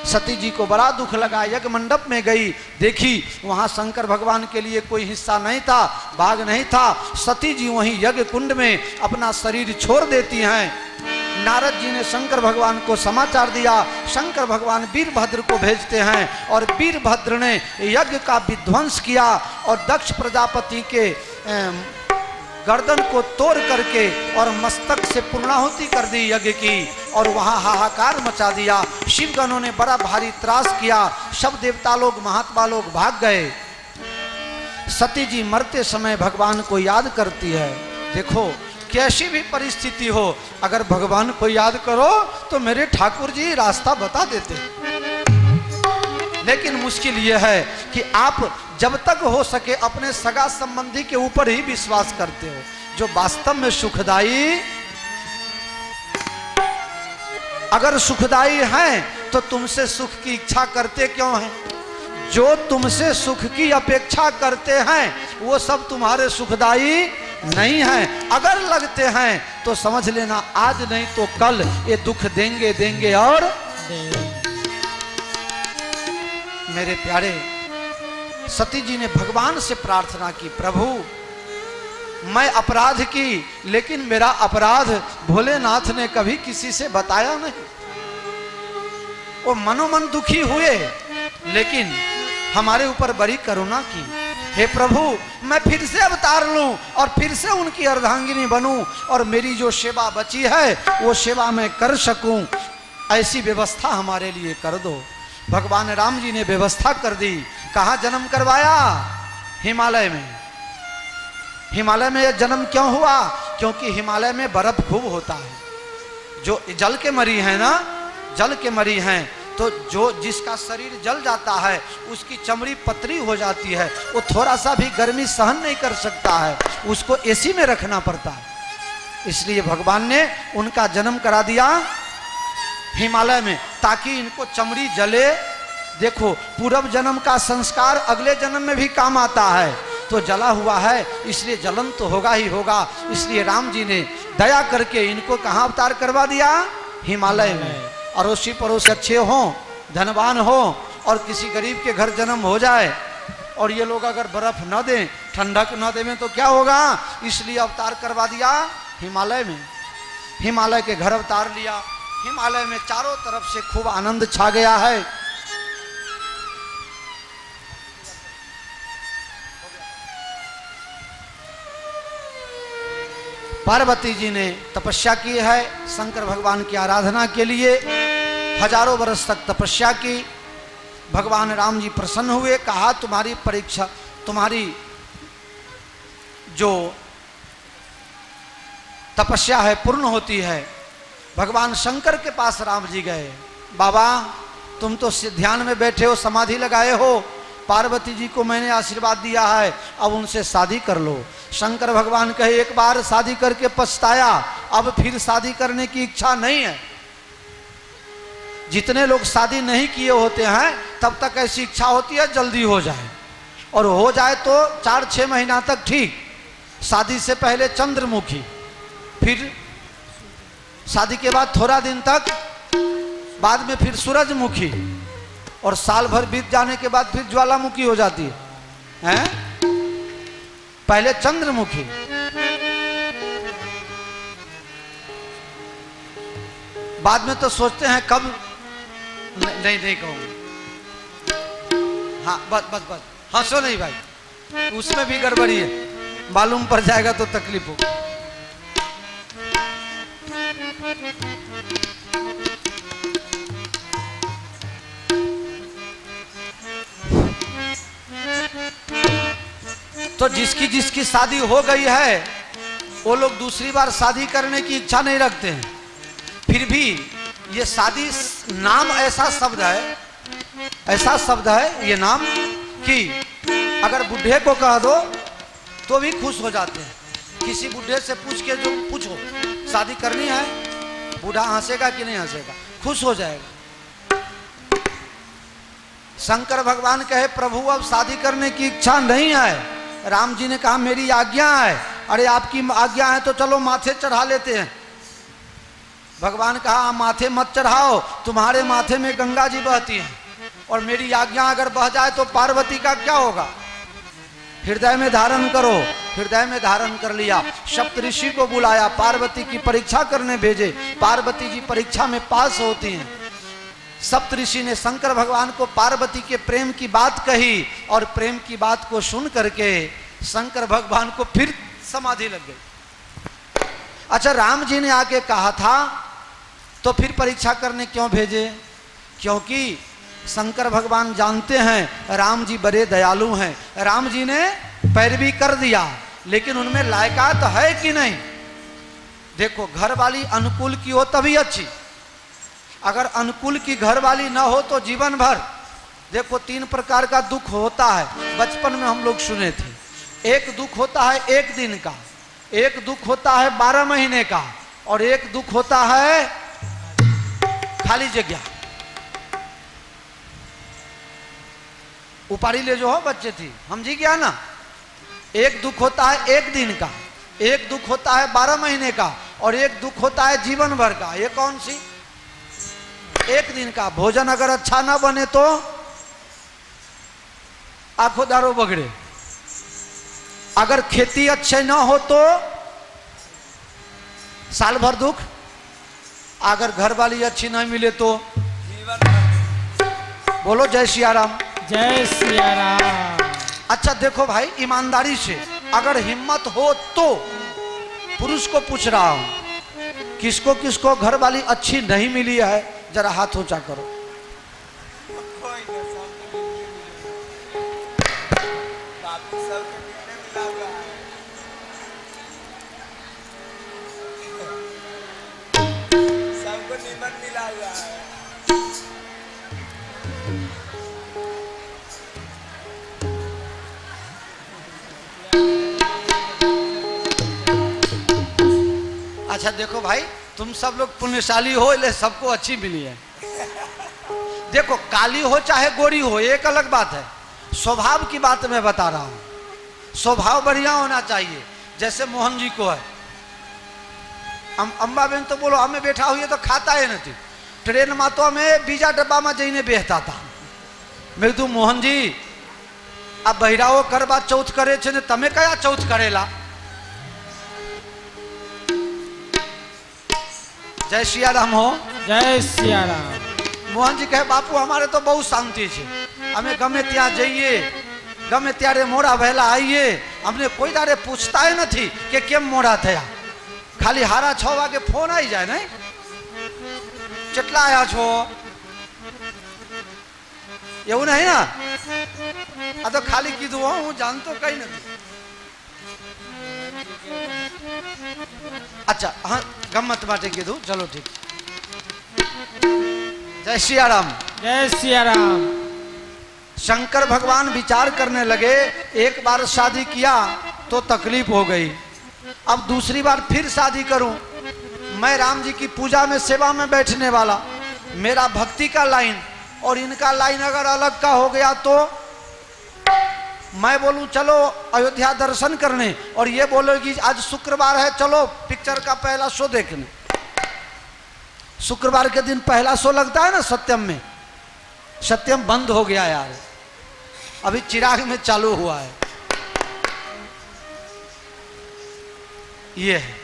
सती जी को बड़ा दुख लगा, यज्ञ मंडप में गई, देखी वहां शंकर भगवान के लिए कोई हिस्सा नहीं था, भाग नहीं था। सती जी वहीं यज्ञ कुंड में अपना शरीर छोड़ देती हैं। नारद जी ने शंकर भगवान को समाचार दिया। शंकर भगवान वीरभद्र को भेजते हैं और वीरभद्र ने यज्ञ का विध्वंस किया और दक्ष प्रजापति के गर्दन को तोड़ करके और मस्तक से पूर्णाहुति कर दी यज्ञ की, और वहां हाहाकार मचा दिया। शिवगणों ने बड़ा भारी त्रास किया। सब देवता लोग महात्मा लोग भाग गए। सती जी मरते समय भगवान को याद करती है। देखो कैसी भी परिस्थिति हो, अगर भगवान को याद करो तो मेरे ठाकुर जी रास्ता बता देते। लेकिन मुश्किल यह है कि आप जब तक हो सके अपने सगा संबंधी के ऊपर ही विश्वास करते हो, जो वास्तव में सुखदाई, अगर सुखदाई हैं तो तुमसे सुख की इच्छा करते क्यों हैं? जो तुमसे सुख की अपेक्षा करते हैं वो सब तुम्हारे सुखदाई नहीं है। अगर लगते हैं तो समझ लेना आज नहीं तो कल ये दुख देंगे देंगे और मेरे प्यारे, सती जी ने भगवान से प्रार्थना की, प्रभु मैं अपराध की, लेकिन मेरा अपराध भोलेनाथ ने कभी किसी से बताया नहीं। वो मनोमन दुखी हुए लेकिन हमारे ऊपर बड़ी करुणा की। हे प्रभु मैं फिर से अवतार लूं और फिर से उनकी अर्धांगिनी बनूं और मेरी जो सेवा बची है वो सेवा मैं कर सकूं, ऐसी व्यवस्था हमारे लिए कर दो। भगवान राम जी ने व्यवस्था कर दी। कहाँ जन्म करवाया? हिमालय में। हिमालय में यह जन्म क्यों हुआ? क्योंकि हिमालय में बर्फ खूब होता है। जो जल के मरी है ना, जल के मरी हैं, तो जो जिसका शरीर जल जाता है उसकी चमड़ी पतली हो जाती है, वो थोड़ा सा भी गर्मी सहन नहीं कर सकता है, उसको एसी में रखना पड़ता है। इसलिए भगवान ने उनका जन्म करा दिया हिमालय में, ताकि इनको चमड़ी जले। देखो पूर्व जन्म का संस्कार अगले जन्म में भी काम आता है, तो जला हुआ है इसलिए जलन तो होगा ही होगा। इसलिए राम जी ने दया करके इनको कहाँ अवतार करवा दिया? हिमालय में। अड़ोसी पड़ोसी अच्छे हों, धनवान हो और किसी गरीब के घर जन्म हो जाए और ये लोग अगर बर्फ न दें, ठंडक न दें तो क्या होगा? इसलिए अवतार करवा दिया हिमालय में। हिमालय के घर अवतार लिया। हिमालय में चारों तरफ से खूब आनंद छा गया है। पार्वती जी ने तपस्या की है शंकर भगवान की आराधना के लिए, हजारों वर्ष तक तपस्या की। भगवान राम जी प्रसन्न हुए, कहा तुम्हारी परीक्षा, तुम्हारी जो तपस्या है पूर्ण होती है। भगवान शंकर के पास राम जी गए, बाबा तुम तो ध्यान में बैठे हो, समाधि लगाए हो, पार्वती जी को मैंने आशीर्वाद दिया है, अब उनसे शादी कर लो। शंकर भगवान कहे एक बार शादी करके पछताया, अब फिर शादी करने की इच्छा नहीं है। जितने लोग शादी नहीं किए होते हैं तब तक ऐसी इच्छा होती है जल्दी हो जाए, और हो जाए तो 4-6 महीना तक ठीक, शादी से पहले चंद्रमुखी, फिर शादी के बाद थोड़ा दिन तक, बाद में फिर सूरजमुखी, और साल भर बीत जाने के बाद फिर ज्वालामुखी हो जाती है, हैं? पहले चंद्रमुखी, बाद में तो सोचते हैं कब नहीं कहूंगा। हाँ बस बस बस, हंसो नहीं भाई, उसमें भी गड़बड़ी है, मालूम पड़ जाएगा तो तकलीफ होगी। तो जिसकी जिसकी शादी हो गई है वो लोग दूसरी बार शादी करने की इच्छा नहीं रखते हैं। फिर भी ये शादी नाम ऐसा शब्द है, ऐसा शब्द है ये नाम कि अगर बुढ़े को कह दो तो भी खुश हो जाते हैं। किसी बुढ़े से पूछ के जो पूछो शादी करनी है, बूढ़ा हंसेगा कि नहीं हंसेगा, खुश हो जाएगा। शंकर भगवान कहे प्रभु अब शादी करने की इच्छा नहीं है। राम जी ने कहा मेरी आज्ञा है। अरे आपकी आज्ञा है तो चलो माथे चढ़ा लेते हैं। भगवान कहा माथे मत चढ़ाओ, तुम्हारे माथे में गंगा जी बहती हैं और मेरी आज्ञा अगर बह जाए तो पार्वती का क्या होगा? हृदय में धारण करो। हृदय में धारण कर लिया। सप्तऋषि को बुलाया, पार्वती की परीक्षा करने भेजे। पार्वती जी परीक्षा में पास होती हैं। सप्तऋषि ने शंकर भगवान को पार्वती के प्रेम की बात कही और प्रेम की बात को सुन करके शंकर भगवान को फिर समाधि लग गई। अच्छा, राम जी ने आके कहा था तो फिर परीक्षा करने क्यों भेजे? क्योंकि शंकर भगवान जानते हैं राम जी बड़े दयालु हैं। राम जी ने पैरवी कर दिया, लेकिन उनमें लायकात है कि नहीं? देखो, घर वाली अनुकूल की हो तभी अच्छी। अगर अनुकूल की घर वाली ना हो तो जीवन भर, देखो 3 प्रकार का दुख होता है। बचपन में हम लोग सुने थे। एक दुख होता है 1 दिन का, एक दुख होता है 12 महीने का, और एक दुख होता है खाली जगह। उपारी ले जो हो बच्चे थी, समझी क्या ना? एक दुख होता है 1 दिन का, एक दुख होता है 12 महीने का, और एक दुख होता है जीवन भर का। ये कौन सी? 1 दिन का। भोजन अगर अच्छा ना बने तो आंखों दारो बगड़े, अगर खेती अच्छे ना हो तो साल भर दुख, अगर घर वाली अच्छी नहीं मिले तो बोलो जय सिया राम। जय सिया राम। अच्छा देखो भाई, ईमानदारी से अगर हिम्मत हो तो, पुरुष को पूछ रहा हूं, किसको किसको घर वाली अच्छी नहीं मिली है? जरा हाथ ऊंचा करो। सबको निमन मिला हुआ है। अच्छा देखो भाई, तुम सब लोग पुण्यशाली हो, इसलिए सबको अच्छी मिली है। देखो, काली हो चाहे गोरी हो, एक अलग बात है। स्वभाव की बात मैं बता रहा हूं। स्वभाव बढ़िया होना चाहिए। जैसे मोहन जी को है, अम्बा बेन तो बोलो हमें बैठा हुई है तो खाता है नहीं। ट्रेन में तो हमें बीजा डब्बा में जईने बेहता था। मैं तू मोहन जी अब बहिराओ करवा चौथ करे छे ने तमे कया चौथ करेला? जय सिया राम हो। जय सिया राम। मोहन जी कहे बापू हमारे तो बहुत शांति है, हमें गमे त्या जाइए, गमे त्यारे मोड़ा वहेला आइए, हमने कोई तारे पूछता है नहीं कि केम मोड़ा थया, खाली हारा 6 वागे फोन आई जाए नहीं चटला आया छो एवं नहीं ना। आ तो खाली कीधु हो, हूँ जानतो कई नहीं। अच्छा हाँ, गम्मत बाटे कीधु, चलो ठीक। जय सिया राम। जय सिया राम। शंकर भगवान विचार करने लगे, एक बार शादी किया तो तकलीफ हो गई, अब दूसरी बार फिर शादी करूं। मैं राम जी की पूजा में सेवा में बैठने वाला, मेरा भक्ति का लाइन और इनका लाइन अगर अलग का हो गया तो मैं बोलूं चलो अयोध्या दर्शन करने और ये बोलोगी आज शुक्रवार है चलो पिक्चर का पहला शो देखने। शुक्रवार के दिन पहला शो लगता है ना सत्यम में, सत्यम बंद हो गया यार, अभी चिराग में चालू हुआ है। ये है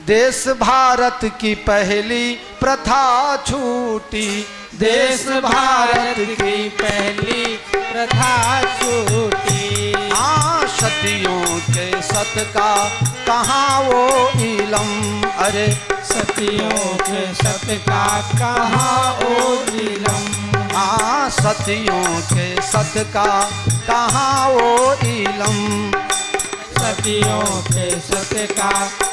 देश भारत की पहली प्रथा छूटी, देश भारत की पहली प्रथा छूटी। हाँ सदियों के सत का कहाँ वो इलम, अरे सतियों के सत का कहाँ ओ नीलम। हाँ सदियों के सत का कहाँ वो इलम, सतियों के सत का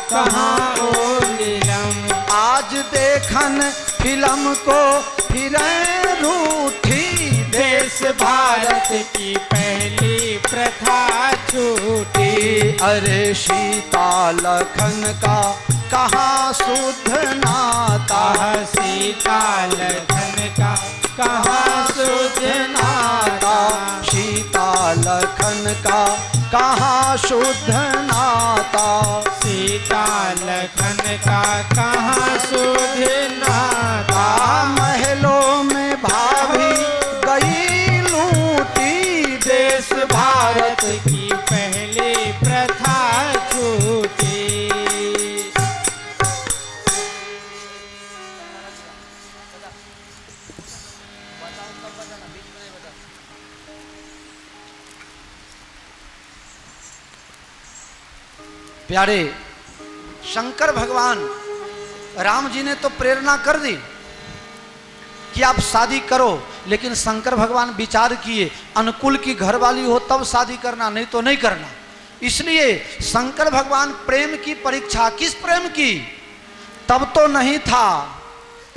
कहाँ ओ नीलम। आज देखन फिल्म को फिर रूठी, देश भारत की पहली प्रथा छूटी। अरे सीता लखन का कहाँ शुद्ध नाता, सीता लखन का कहाँ शुद्ध नाता। सीता लखन का कहाँ शुद्ध नाता, सीता लखन का कहाँ शुद्ध नाता। महलों में भाभी गई लूटी, देश भारत भारत की पहली प्रथा छूटी। प्यारे, शंकर भगवान राम जी ने तो प्रेरणा कर दी कि आप शादी करो, लेकिन शंकर भगवान विचार किए अनुकूल की घरवाली हो तब शादी करना, नहीं तो नहीं करना। इसलिए शंकर भगवान प्रेम की परीक्षा, किस प्रेम की, तब तो नहीं था,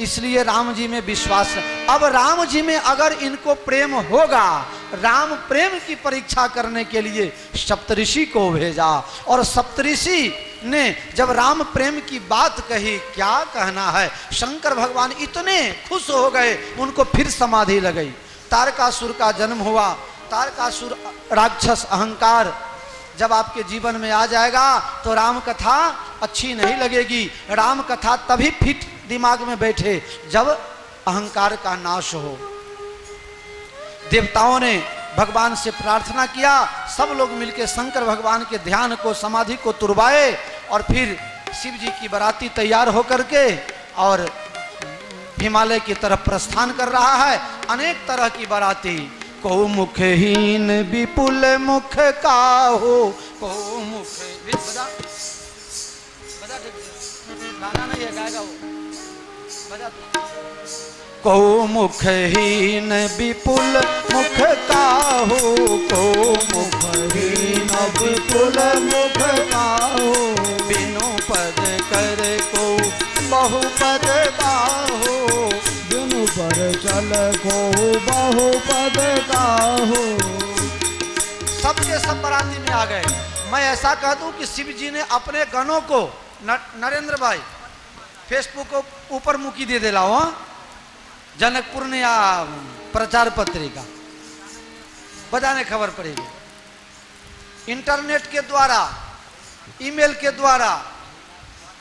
इसलिए राम जी में विश्वास। अब राम जी में अगर इनको प्रेम होगा, राम प्रेम की परीक्षा करने के लिए सप्तऋषि को भेजा, और सप्तऋषि ने जब राम प्रेम की बात कही, क्या कहना है, शंकर भगवान इतने खुश हो गए, उनको फिर समाधि लगई। तारकासुर का जन्म हुआ। तारकासुर राक्षस अहंकार जब आपके जीवन में आ जाएगा तो राम कथा अच्छी नहीं लगेगी। राम कथा तभी फिट दिमाग में बैठे जब अहंकार का नाश हो। देवताओं ने भगवान से प्रार्थना किया, सब लोग मिलकर शंकर भगवान के ध्यान को, समाधि को तुड़वाए, और फिर शिव जी की बाराती तैयार होकर के और हिमालय की तरफ प्रस्थान कर रहा है। अनेक तरह की बाराती, को मुखहीन विपुल मुख का हो, को मुख बजा बजा गाना नहीं है, गाएगा वो, बजा। को मुखहीन विपुल मुख का हो, को मुखहीन विपुल मुख का हो, बिनु पद कर को बहुपद बाहो, बिनु पर चल को बहुपद बाहो। सबके सब बाराती में आ गए। मैं ऐसा कह दूं कि शिव जी ने अपने गणों को, नरेंद्र भाई फेसबुक को ऊपर मुखी दे दिला हो, जनकपुर ने या प्रचार पत्रिका बजाने खबर पड़ेगी। इंटरनेट के द्वारा, ईमेल के द्वारा,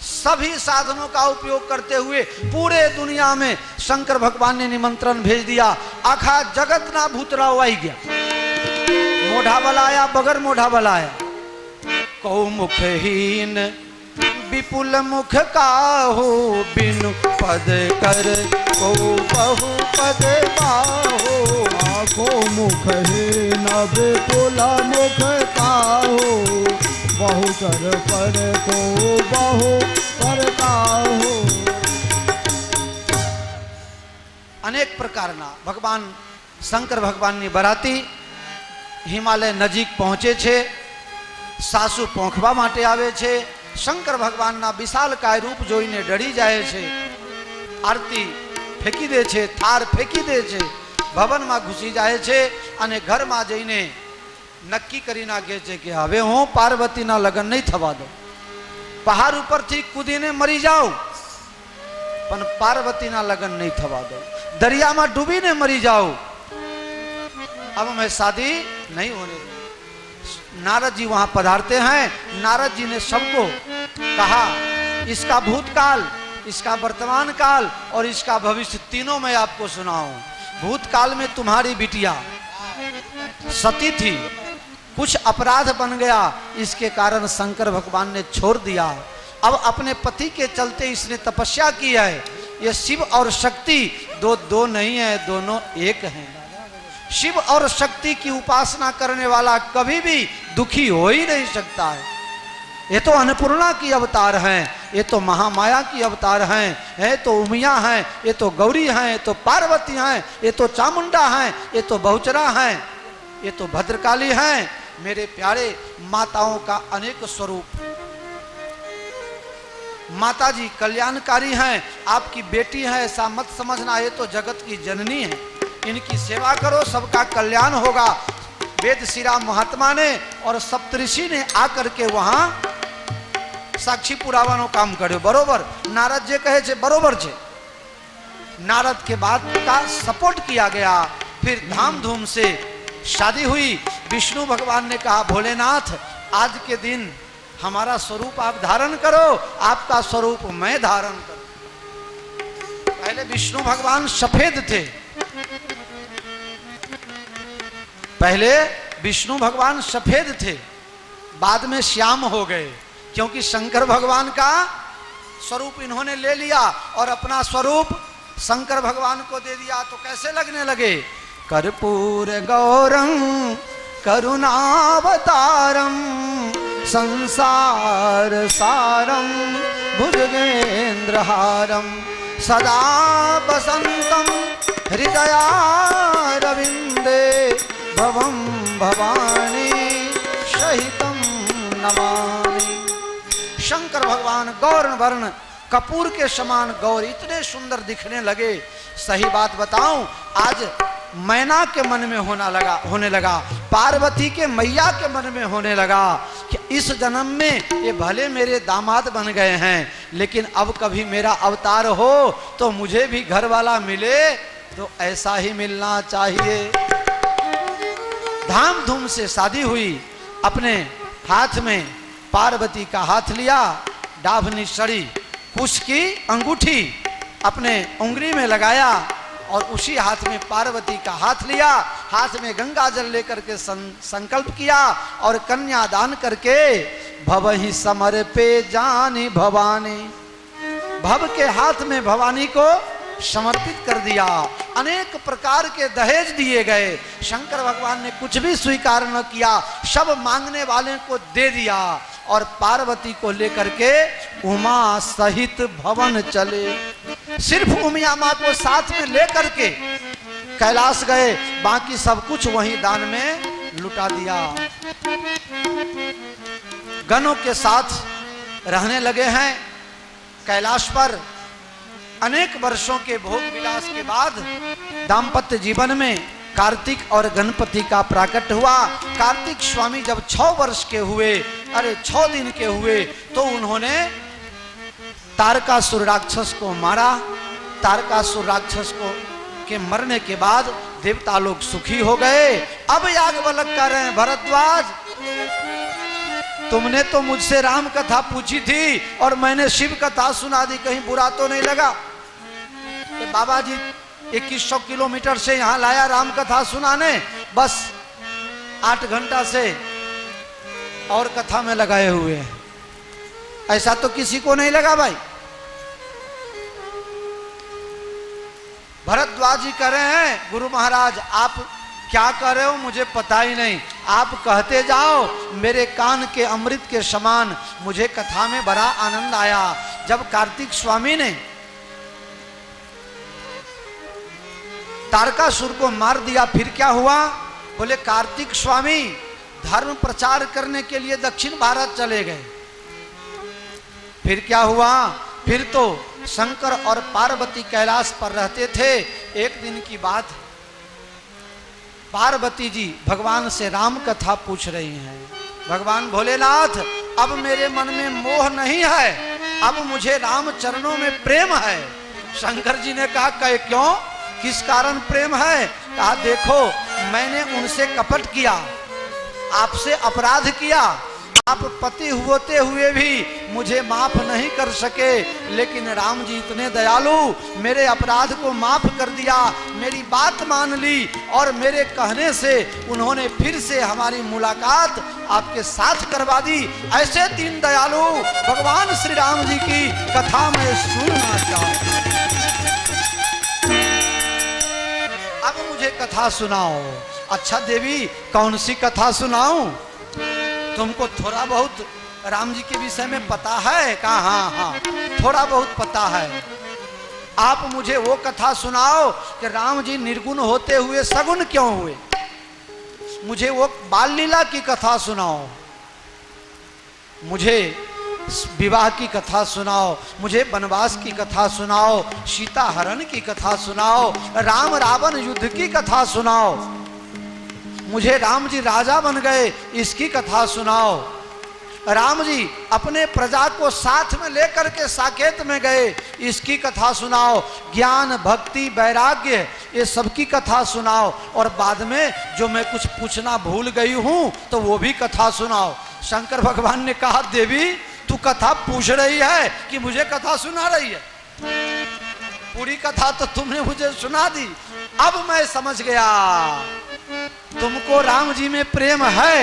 सभी साधनों का उपयोग करते हुए पूरे दुनिया में शंकर भगवान ने निमंत्रण भेज दिया। आखा जगत ना भूतरा आई गया, मोढ़ा बलाया बगर मोढ़ा बलाया। कौ मुखहीन विपुल मुख का हो, बिनु पद कर को बहु पद बाहो, आखो मुखहीन विपुल मुख का हो, बहु कर पर को बहु पर का हो। अनेक प्रकारना भगवान शंकर भगवानની બરાતી હિમાલય નજીક પહોંચે છે। સાસુ પોંખવા માટે આવે છે। શંકર ભગવાનના વિશાલકાય રૂપ જોઈને ડરી જાય છે। આરતી ફેંકી દે છે, થાર ફેંકી દે છે, ભવનમાં ઘૂસી જાય છે અને ઘરમાં જઈને નક્કી કરી નાખે છે કે હવે હું પાર્વતીના લગ્ન નહીં થવા દઉં। પહાડ ઉપરથી કૂદીને મરી જાઉં પણ પાર્વતીના લગ્ન નહીં થવા દઉં। દરિયામાં ડૂબીને મરી જાઉં, अब मैं शादी नहीं होने दूंगा। नारद जी वहां पधारते हैं। नारद जी ने सबको कहा, इसका भूतकाल, इसका वर्तमान काल और इसका भविष्य तीनों मैं आपको सुनाऊं। भूतकाल में तुम्हारी बिटिया सती थी, कुछ अपराध बन गया, इसके कारण शंकर भगवान ने छोड़ दिया। अब अपने पति के चलते इसने तपस्या की है। ये शिव और शक्ति दो नहीं है, दोनों एक हैं। शिव और शक्ति की उपासना करने वाला कभी भी दुखी हो ही नहीं सकता है। ये तो अन्नपूर्णा की अवतार हैं, ये तो महामाया की अवतार हैं, ये तो उमिया हैं, ये तो गौरी हैं, ये तो पार्वती हैं, ये तो चामुंडा हैं, ये तो बहुचरा हैं, ये तो भद्रकाली हैं। मेरे प्यारे, माताओं का अनेक स्वरूप। माता जी कल्याणकारी हैं, आपकी बेटी है ऐसा मत समझना, ये तो जगत की जननी है। इनकी सेवा करो, सबका कल्याण होगा। वेद श्री महात्मा ने और सप्तऋषि ने आकर के वहां साक्षी पुराવાનો काम કર્યો। बरोबर नारद जी कहे छे, बरोबर छे। नारद के बात का सपोर्ट किया गया। फिर धामधूम से शादी हुई। विष्णु भगवान ने कहा, भोलेनाथ आज के दिन हमारा स्वरूप आप धारण करो, आपका स्वरूप मैं धारण करूं। पहले विष्णु भगवान सफेद थे, पहले विष्णु भगवान सफेद थे, बाद में श्याम हो गए, क्योंकि शंकर भगवान का स्वरूप इन्होंने ले लिया और अपना स्वरूप शंकर भगवान को दे दिया। तो कैसे लगने लगे? कर्पूर गौरम करुणावतारम संसार सारम भुजगेंद्रहारम सदा वसंतम हृदयारविंदे भवम भवानी सहितम नमामि। शंकर भगवान गौर वर्ण कपूर के समान गौर इतने सुंदर दिखने लगे। सही बात बताऊं, आज मैना के मन में होने लगा, पार्वती के मैया के मन में होने लगा कि इस जन्म में ये भले मेरे दामाद बन गए हैं, लेकिन अब कभी मेरा अवतार हो तो मुझे भी घर वाला मिले तो ऐसा ही मिलना चाहिए। धाम धूम से शादी हुई। अपने हाथ में पार्वती का हाथ लिया, डाभनी सड़ी, कुश की अंगूठी अपने उंगली में लगाया और उसी हाथ में पार्वती का हाथ लिया, हाथ में गंगा जल लेकर के संकल्प किया और कन्यादान करके भवहि समर्पे जानी भवानी, भव के हाथ में भवानी को समर्पित कर दिया। अनेक प्रकार के दहेज दिए गए। शंकर भगवान ने कुछ भी स्वीकार न किया, सब मांगने वाले को दे दिया और पार्वती को लेकर के उमा सहित भवन चले। सिर्फ उमिया माँ को साथ में लेकर के कैलाश गए, बाकी सब कुछ वहीं दान में लुटा दिया। गणों के साथ रहने लगे हैं कैलाश पर। अनेक वर्षों के भोग विलास के बाद दाम्पत्य जीवन में कार्तिक और गणपति का प्राकट हुआ। कार्तिक स्वामी जब 6 वर्ष के हुए, 6 दिन के हुए, तो उन्होंने तारकासुर राक्षस को मारा। तारकासुर राक्षस को के मरने के बाद देवता लोग सुखी हो गए। अब याज्ञवल्क्य कह रहे हैं, भरद्वाज तुमने तो मुझसे राम कथा पूछी थी और मैंने शिव कथा सुना दी, कहीं बुरा तो नहीं लगा? तो बाबा जी 2100 किलोमीटर से यहाँ लाया राम कथा सुनाने, बस 8 घंटा से और कथा में लगाए हुए हैं। ऐसा तो किसी को नहीं लगा भाई। भरद्वाज जी कह रहे हैं, गुरु महाराज आप क्या कर रहे हो मुझे पता ही नहीं, आप कहते जाओ। मेरे कान के अमृत के समान मुझे कथा में बड़ा आनंद आया। जब कार्तिक स्वामी ने तारकासुर को मार दिया, फिर क्या हुआ? बोले कार्तिक स्वामी धर्म प्रचार करने के लिए दक्षिण भारत चले गए। फिर क्या हुआ? फिर तो शंकर और पार्वती कैलाश पर रहते थे। एक दिन की बात, पार्वती जी भगवान से राम कथा पूछ रही हैं। भगवान भोलेनाथ अब मेरे मन में मोह नहीं है, अब मुझे राम चरणों में प्रेम है। शंकर जी ने कहा क्यों, किस कारण प्रेम है? कहा देखो मैंने उनसे कपट किया, आपसे अपराध किया, आप पति होते हुए भी मुझे माफ नहीं कर सके, लेकिन राम जी इतने दयालु मेरे अपराध को माफ कर दिया, मेरी बात मान ली और मेरे कहने से उन्होंने फिर से हमारी मुलाकात आपके साथ करवा दी। ऐसे 3 दयालु भगवान श्री राम जी की कथा में सुनना चाहता। अब मुझे कथा सुनाओ। अच्छा देवी कौन सी कथा सुनाऊं? तुमको थोड़ा बहुत राम जी के विषय में पता है? कहा हाँ हाँ थोड़ा बहुत पता है। आप मुझे वो कथा सुनाओ कि राम जी निर्गुण होते हुए सगुण क्यों हुए। मुझे वो बाल लीला की कथा सुनाओ, मुझे विवाह की कथा सुनाओ, मुझे वनवास की कथा सुनाओ, सीता हरण की कथा सुनाओ, राम रावण युद्ध की कथा सुनाओ, मुझे राम जी राजा बन गए इसकी कथा सुनाओ, राम जी अपने प्रजा को साथ में लेकर के साकेत में गए इसकी कथा सुनाओ, ज्ञान भक्ति वैराग्य ये सबकी कथा सुनाओ, और बाद में जो मैं कुछ पूछना भूल गई हूं तो वो भी कथा सुनाओ। शंकर भगवान ने कहा देवी तू कथा पूछ रही है कि मुझे कथा सुना रही है? पूरी कथा तो तुमने मुझे सुना दी, अब मैं समझ गया तुमको राम जी में प्रेम है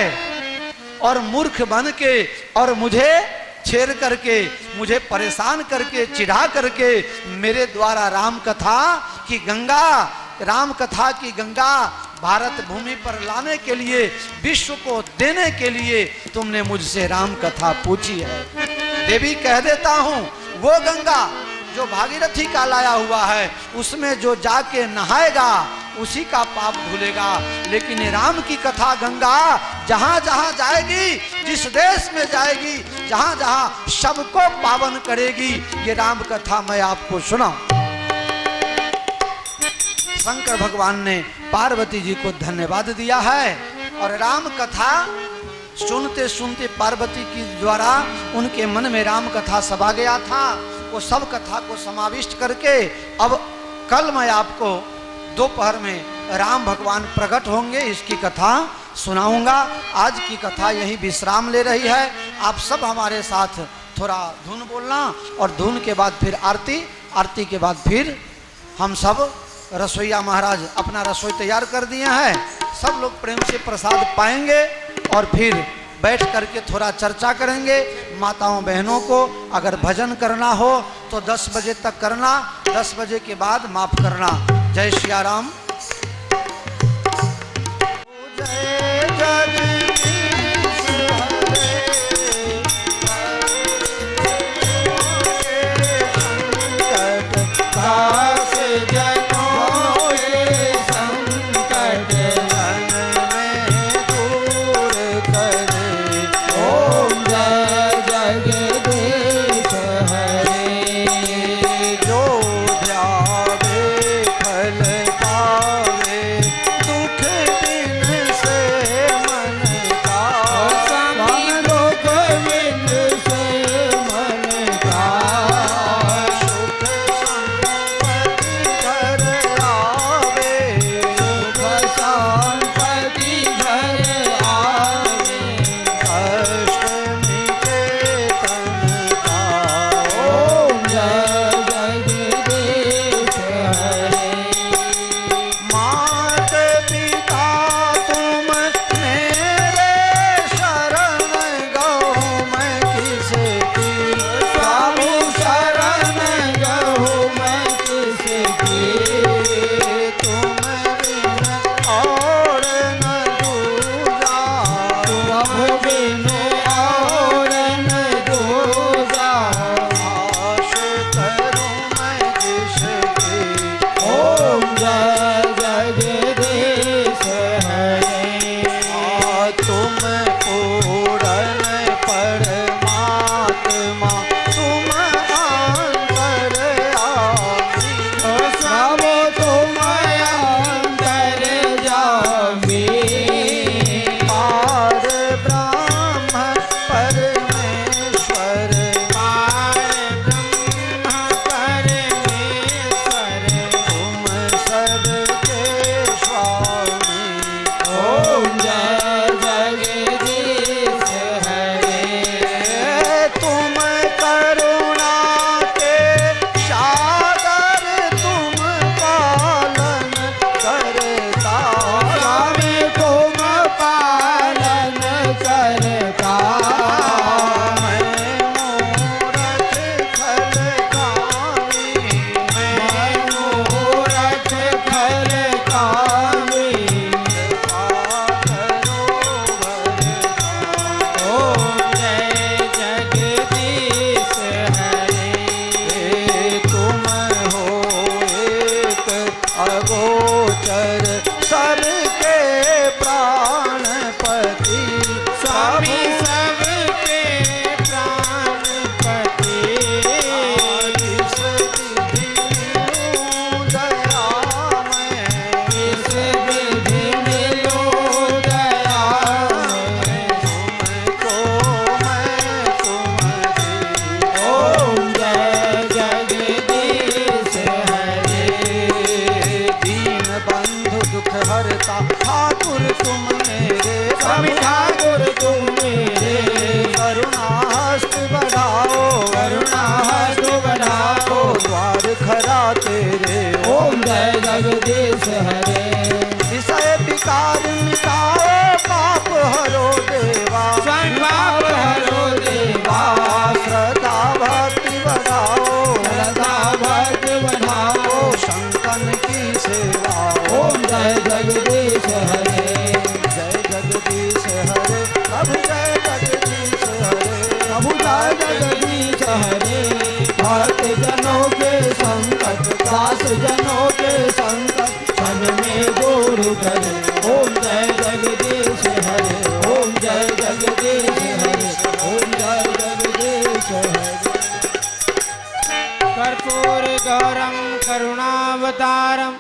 और मूर्ख बन के और मुझे छेड़ करके, मुझे परेशान करके, चिढ़ा करके मेरे द्वारा राम कथा की गंगा, राम कथा की गंगा भारत भूमि पर लाने के लिए, विश्व को देने के लिए तुमने मुझसे राम कथा पूछी है। देवी कह देता हूं, वो गंगा जो भागीरथी का लाया हुआ है उसमें जो जाके नहाएगा उसी का पाप धुलेगा, लेकिन ये राम की कथा गंगा जहां जहां जाएगी, जिस देश में जाएगी, जहां जहां सबको पावन करेगी। ये राम कथा मैं आपको सुनाऊं। शंकर भगवान ने पार्वती जी को धन्यवाद दिया है और राम कथा सुनते सुनते पार्वती की द्वारा उनके मन में राम कथा समा गया था। वो सब कथा को समाविष्ट करके अब कल मैं आपको दोपहर में राम भगवान प्रकट होंगे, इसकी कथा सुनाऊंगा। आज की कथा यही विश्राम ले रही है। आप सब हमारे साथ थोड़ा धुन बोलना और धुन के बाद फिर आरती, आरती के बाद फिर हम सब, रसोईया महाराज अपना रसोई तैयार कर दिए हैं, सब लोग प्रेम से प्रसाद पाएंगे और फिर बैठ करके थोड़ा चर्चा करेंगे। माताओं बहनों को अगर भजन करना हो तो 10 बजे तक करना, 10 बजे के बाद माफ करना। जय सिया राम। जय जगदीश तेरे। ओम जय जगदीश हरे। विषय विकार हरे ओम जय जगदीश हरे ओम जय जगदीश हरे ओम जय जगदीश हरे। कर्पूर गौरम करुणावतारम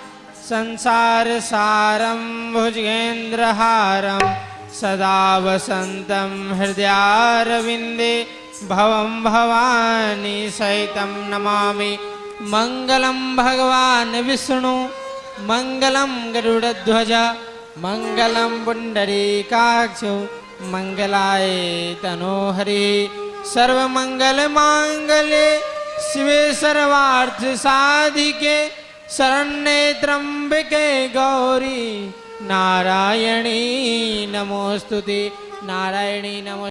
संसार सारम भुजगेन्द्रहारम सदा वसंतम हृदयारविंदे भवं भवानी सहितं नमामि। मंगलम भगवान विष्णु मंगलम गरुड़ध्वज मंगलम पुंडरीकाक्ष मंगलाय तनोहरि सर्वमंगल मांगल्ये शिवे सर्वार्थ साधिके शरण्ये त्र्यंबके गौरी नारायणी नमोस्तुते नारायणी नमो।